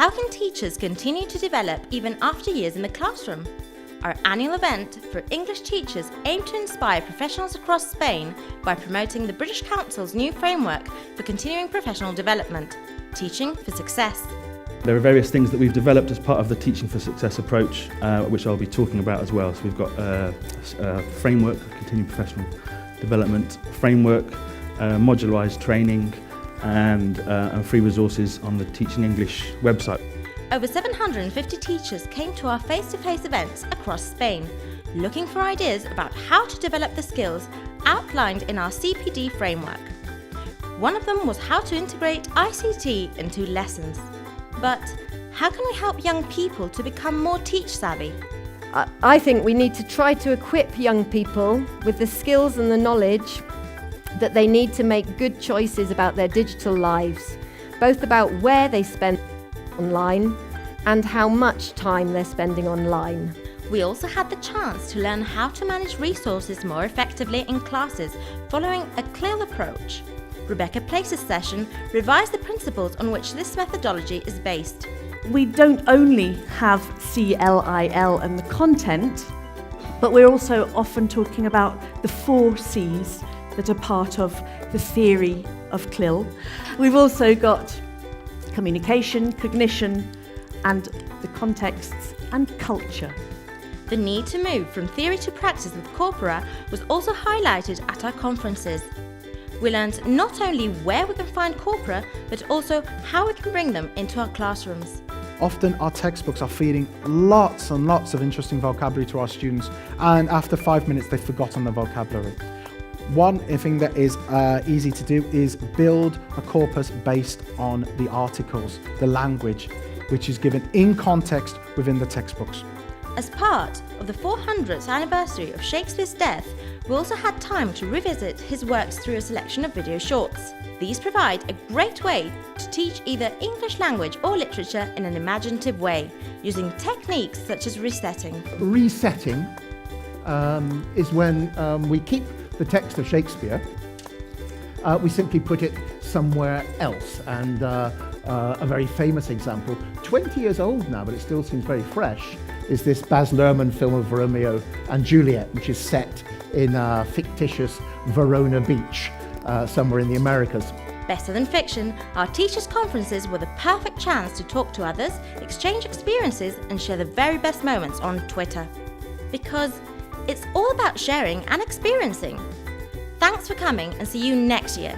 How can teachers continue to develop even after years in the classroom? Our annual event for English teachers aimed to inspire professionals across Spain by promoting the British Council's new framework for continuing professional development, Teaching for Success. There are various things that we've developed as part of the Teaching for Success approach, which I'll be talking about as well. So we've got a framework, continuing professional development framework, modularised training and free resources on the Teaching English website. Over 750 teachers came to our face-to-face events across Spain, looking for ideas about how to develop the skills outlined in our CPD framework. One of them was how to integrate ICT into lessons. But how can we help young people to become more teach-savvy? I think we need to try to equip young people with the skills and the knowledge that they need to make good choices about their digital lives, both about where they spend online and how much time they're spending online. We also had the chance to learn how to manage resources more effectively in classes following a CLIL approach. Rebecca Place's session revised the principles on which this methodology is based. We don't only have CLIL and the content, but we're also often talking about the 4 C's that are part of the theory of CLIL. We've also got communication, cognition, and the contexts and culture. The need to move from theory to practice with corpora was also highlighted at our conferences. We learned not only where we can find corpora, but also how we can bring them into our classrooms. Often our textbooks are feeding lots and lots of interesting vocabulary to our students, and after 5 minutes they've forgotten the vocabulary. One thing that is easy to do is build a corpus based on the articles, the language, which is given in context within the textbooks. As part of the 400th anniversary of Shakespeare's death, we also had time to revisit his works through a selection of video shorts. These provide a great way to teach either English language or literature in an imaginative way, using techniques such as resetting. Resetting is when we keep the text of Shakespeare, we simply put it somewhere else. And a very famous example, 20 years old now, but it still seems very fresh, is this Baz Luhrmann film of Romeo and Juliet, which is set in a fictitious Verona beach, somewhere in the Americas. Better than fiction, our teachers' conferences were the perfect chance to talk to others, exchange experiences, and share the very best moments on Twitter. Because it's all about sharing and experiencing. Thanks for coming, and see you next year.